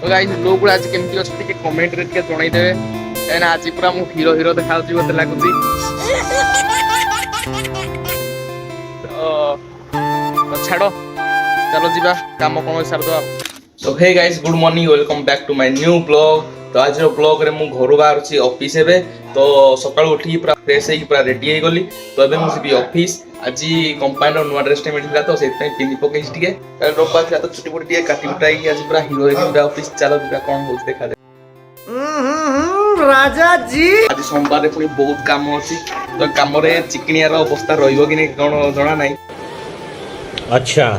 तो गाइस लोग आज केमती अछि के कमेंट रे के जणाई देबे एना आज पूरा मु हीरो हीरो देखाउची मते लागुची तो छाड़ो चलो जीवा काम कोन सार दो। तो hey guys good morning welcome back to my new blog. तो आज ब्लॉग रे मु घर बाहर छी ऑफिस हेबे तो सकाळ उठी पूरा फ्रेश हे पूरा रेडी हे गली तो एबे मु सिबी ऑफिस आज कंपानी रो नुवा ड्रेस टे मिलला तो सेत पिनी पके ଟିକେ रोबा था तो छुट्टी पड़ी ଟିକେ काटी उठाई आज पूरा हीरो हीरो ऑफिस चलो दिबा कोन होछ देखा दे। राजा जी आज सोमवार रे पुनी बहुत काम अछि तो काम रे चिकनिया रो अवस्था रहिबो कि नै कोन जणा नै। अच्छा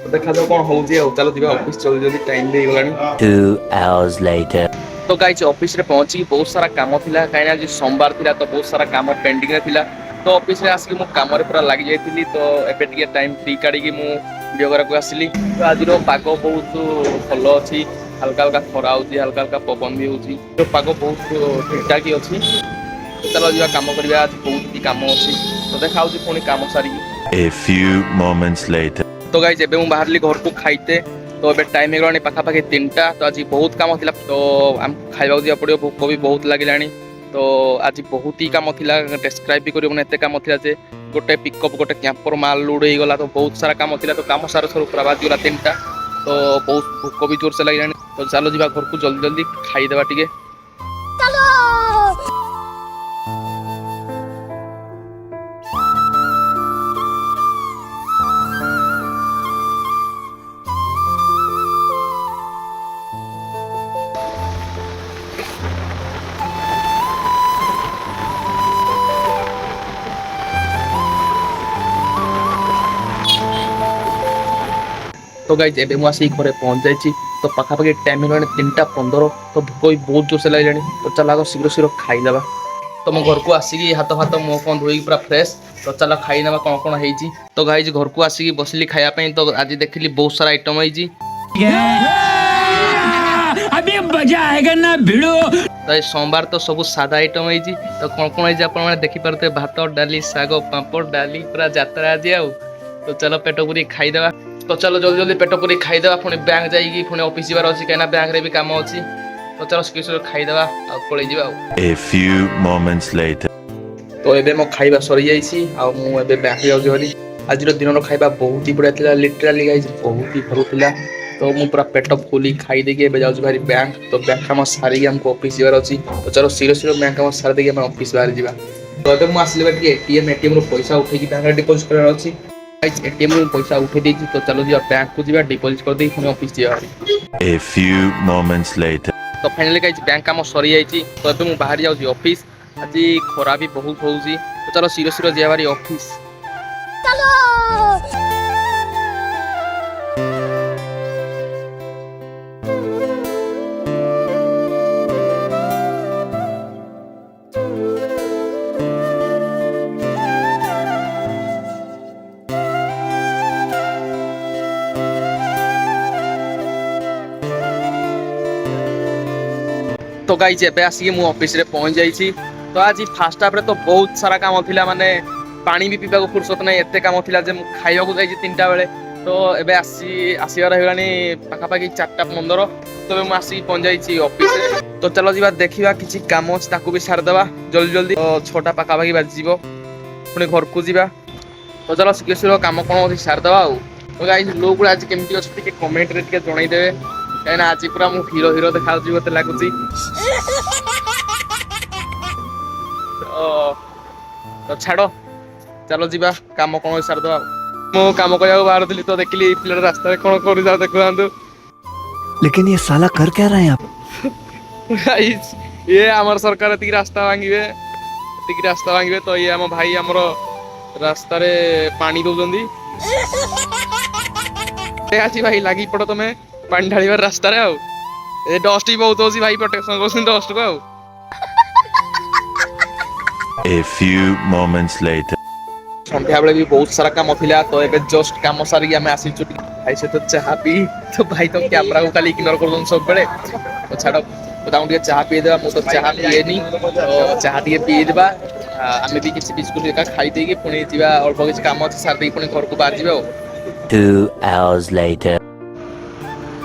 तो देखा दो कोन होउजी आ चलो दिबा ऑफिस चल जल्दी टाइम दे गलानी। 2 hours later तो गाइस ऑफिस रे पहुंची बहुत सारा काम थिला काइना आज सोमवार थिला तो बहुत सारा काम पेंडिंग रे थिला तो ऑफिस रे आसी मु काम रे पूरा लागि जाइतिली तो एबे टिके टाइम फ्री काडी कि मु वीडियो करा को आसिली। तो आज रो पागो बहुत भलो अछि हल्का हल्का खरा होची हल्का हल्का पवन भी होची तो पागो बहुत ठीकठा की अछि। तो चलो जिवा काम करबा आज बहुत ही काम अछि तो देखाउ छी पुनी काम सारी। a few moments later तो गाइस एबे मु बाहरली घर को खाइते तो एबे टाइम हेगलानी पाखा पाखी 3टा तो आज बहुत काम थिला तो हम खाइबा दिया पड़ियो भूख भी बहुत लागिलानी तो आज बहुत ही काम थिला डिस्क्राइब भी करियो ने एते काम थिला जे गोटे पिकअप गोटे कैंपर माल लोड हे गला तो बहुत सारा काम थिला तो काम सारा सर प्रभात गला 3टा तो बहुत भूख भी जोर से लागिलानी तो चलो जीवा घर को जल्दी जल्दी खाई देबा टिके। तो गाइस एबे मु आसी घरे पहुंच जाइची तो पाखा पाखी टाइम हेलानी 3:15 तो भूख भी बहुत जोर से लागिलानी तो चल आगो शीघ्र शीघ्र खाई देबा। तो मो घर को आसी हाथ हाथ मुंह फोन धोई पूरा फ्रेश तो चल खाई नेबा कोन कोन हेची। तो गाइस घर को आसी बसली खाया पे तो आज देखली बहुत सारा आइटम हेची अभी मजा आएगा ना भिड़ो। तो ये सोमवार तो सब सादा आइटम हेची तो कोन कोन हेची आपण माने देखि परते भात डाली साग पापड़ डाली पूरा यात्रा आज आउ तो चलो पेट पूरी खाई देबा। तो चलो जल्दी जल्दी पेट पूरी खाई देबा पुणी बैंक जाइकी पुणी ऑफिस जीवार अछि काना बैंक रे भी काम अछि तो चलो शीघ्र खाई देबा आ पळै जीवा। a few moments later तो एबे मो खाइबा सरी जाइसी आ मु एबे बैंक जाउ जहरी आज रो दिन रो खाइबा बहुत ही बढिया थिला लिटरली गाइस बहुत ही भरो थिला तो मु पूरा पेट फुली खाई देके एबे जाउ भारी बैंक तो बैंक काम सारी हमको ऑफिस जीवार अछि तो चलो शीघ्र शीघ्र बैंक काम सारी देके हम ऑफिस बाहर जीवा। तो एबे मु आसले बाकी एटीएम रो पैसा उठे की बैंक रे डिपॉजिट करर अछि गाइस एटीएम रो पैसा उठे देछि तो चलो जीवा बैंक को जीवा डिपॉजिट कर दे पुणी ऑफिस जीवा। a few moments later तो फाइनली गाइस बैंक काम सरी जाइछि तो एबे मु बाहर जाउ ऑफिस आज खरा भी बहुत होउछि तो चलो शीघ्र शीघ्र जीवा भारी ऑफिस चलो। तो गाइस एबे आसी मु ऑफिस रे पहुंच जाइछि तो आज फास्ट हाफ रे तो बहुत सारा काम थिला माने पानी भी पीबा को फुर्सत नै एते काम थिला जे मु खाइबा को जाइछि 3टा बेले तो एबे आसीबार हेगानी पाखा पाखी 4:15 तो एबे मु आसी पहुंच जाइछि ऑफिस रे तो चलो जीवा देखिबा किछि काम अछि ताकू भी सार देबा जल्दी जल्दी तो 6टा पाखा पाखी बाज जीवो पुणी घर को जीवा तो चलो शीघ्र शीघ्र काम कोन अछि सार देबा। तो गाइस लोग आज केमती अछि के कमेंट रे के जणाई देबे काइना आज पूरा मु हीरो हीरो देखाउची मते लागुची तो छाड़ो चलो जीवा काम कोन सार दो। मो काम करया बाहर दिली तो देखली पिलर रास्ता रे कोन करि जाउ देखुआंतु लेकिन ये साला कर क्या रहे हैं आप। गाइस ये हमर सरकार एतिक रास्ता भांगिबे तो ये हम भाई हमरो रास्ता रे पानी दउजंदी ए आछि भाई लागी पड़ो तमे पानी ढाळीबार रास्ता रे आ ए डस्ट ही बहुत होसी भाई प्रोटेक्शन करसिन डस्ट को आ। a few moments later संध्या बेले भी बहुत सारा काम थिला तो एबे जस्ट काम सारी हमें आसी छुटी भाई से तो चाहा पी तो भाई तो कैमरा को खाली इग्नोर कर दन सब बेले तो छाड़ो तो ताऊ टिके चाहा पी देबा मु तो चाहा पिएनी तो चाहा टिके पी देबा आमे भी किछि बिस्कुट एका खाई देगी पुणी जीवा अल्प किछि काम अछि सार देई पुणी घर को बाहर जीवा। 2 hours later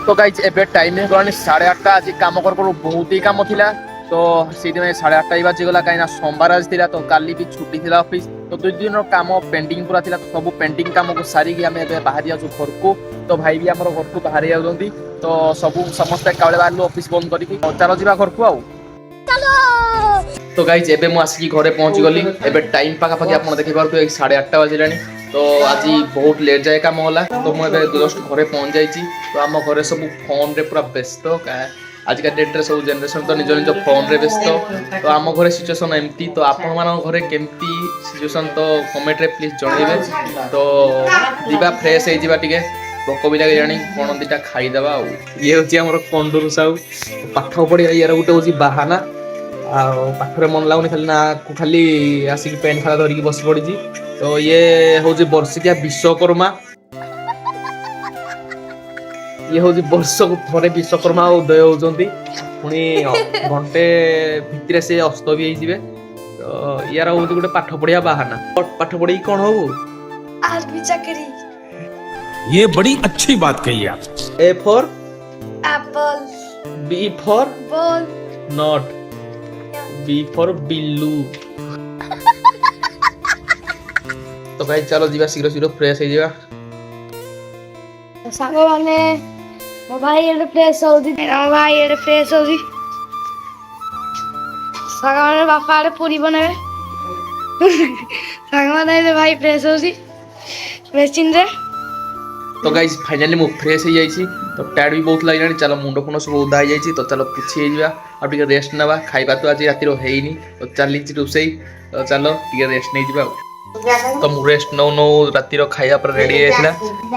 तो गाइज एबे टाइम गलानी 8:30 आज काम कर बहुत ही काम थिला तो सीधे 8:30 बाजिगला कहीं सोमवार आज थिला तो काली भी छुट्टी थिला ऑफिस तो 2 दिन काम पेंडिंग पूरा थिला तो सब पेंडिंग काम को सारी आम बाहरी जाऊँ घर को तो भाई भी आम घर को बाहरी जाऊँगी तो सब समस्त एकाबले बाहर ऑफिस बंद करके चलो जा घर को तो गाइज एबे मु आसिक घरे पहुंची गली एबे टाइम पाखापाखि आप देखी पार्थे 8:30 बाजिला तो आज बहुत लेट जाए काम होला तो मुझे जस्ट घरे पहुंच जाइए तो आम घरे सब फोन रे पूरा व्यस्त आजिका डेट रे सब जनरेशन तो निज निज फोन रे व्यस्त तो आम घरे सिचुएसन एमती तो आपण मान घरे केमती सिचुएसन तो कमेंट रे प्लीज जणाइबे तो दिबा फ्रेश हे जिबा टिके भोक भी लगे जानी कोन दिटा खाई दबा आ ये होची हमर कंडूर साउ पाठ पढ़िया यार गुटे होची बाहाना आ पाठरे मन लागुनी खाली ना खाली आसिक पेन खाला धरिकी बस पड़ी तो ये हूँ वर्षिकिया विश्वकर्मा ये हूँ वर्ष थे विश्वकर्मा उदय होती पुणी घंटे भितर से अस्त भी हो तो यार हूँ गोटे पाठ पढ़िया बाहाना पाठ पढ़ी कौन हो चाकरी ये बड़ी अच्छी बात कही आप A for apple B for ball not B for Billu तो भाई चलो जीवा शीघ्र शीघ्र फ्रेश हो जावा सांग माने मो भाई एडे फ्रेश होदी मो भाई एडे फ्रेश होदी सांग माने बापा एडे पूरी बनावे सांग माने भाई फ्रेश होदी मेसिन रे तो गाइस फाइनली मु फ्रेश हो जाइए तो टायर्ड भी बहुत लगे चलो मुंड फुंड सब उदा हो जाइए तो चलो पुछी जा अब टे रेस्ट नवा खाइबा तो आज राति होनी तो चली रोसई तो चलो टे रेस्ट नहीं जा तो मु रेस्ट नौ नौ रातिर खाइबा पर रेडी है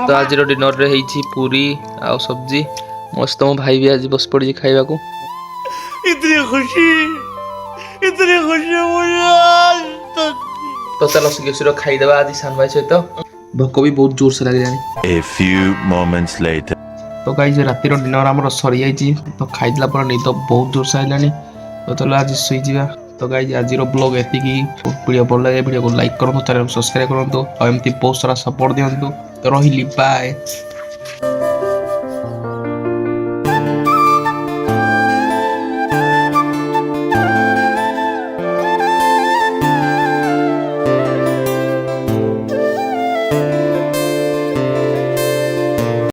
तो आज डिनर रे हेछि पूरी आ सब्जी मस्त मो भाई भी आज बस पड़ी खाइबा को इतनी खुशी मुझे तो चलो शीघ्र खाई देबा आज सान भाई सहित भोक भी बहुत जोर से लगे जानी A few moments later. तो गाइस रातिर डिनर हमर सरी जाइछि तो खाइला पर निद बहुत जोर से आइलानी तो चलो आज सोई जिबा तो गाइस आज ब्लॉग एति की वीडियो भल लगे वीडियो को लाइक करंतु चैनल को सब्सक्राइब करंतु और एमती बहुत सारा सपोर्ट दियंतु तो रहिली बाय।